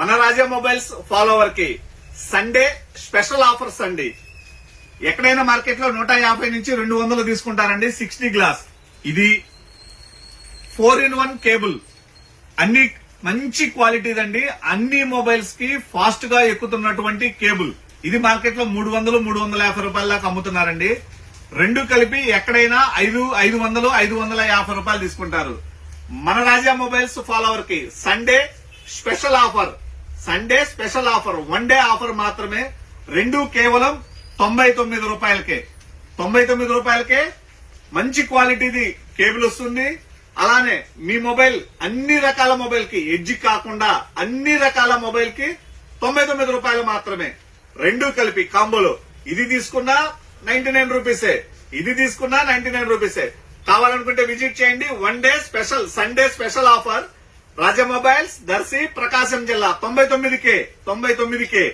మన రాజా mobiles follower కి Sunday special offers అండి. ఎక్కడైనా మార్కెట్ లో 150 నుంచి 200 తీసుకుంటారండి. 60 గ్లాస్ ఇది 4-in-1 కేబుల్, అన్ని మంచి క్వాలిటీదండి. అన్ని మొబైల్స్ కి ఫాస్ట్ గా ఎక్కుతున్నటువంటి కేబుల్. ఇది మార్కెట్ లో 300-350 రూపాయల దాకా అమ్ముతున్నారండి. రెండు కలిపి ఎక్కడైనా 500-550 రూపాయలు తీసుకుంటారు. మన రాజా మొబైల్స్ ఫాలోవర్ కి Sunday special offer, one day offer మాత్రమే. రెండు కేవలం 99 రూపాయలకే. 99 రూపాయలకే మంచి క్వాలిటీది కేబుల్ వస్తుంది. అలానే మీ మొబైల్ అన్ని రకాల మొబైల్ కి ఎడ్జ్ కాకుండా అన్ని రకాల మొబైల్ కి 99 రూపాయలు మాత్రమే. రెండు కలిపి కాంబోలో ఇది తీసుకున్నా 99 రూపీసే, ఇది తీసుకున్నా 99 రూపీసే. కావాలనుకుంటే విజిట్ చేయండి. One day special, Sunday special offer. Raja mobiles, Darsi, Prakasam జిల్లా. 99కే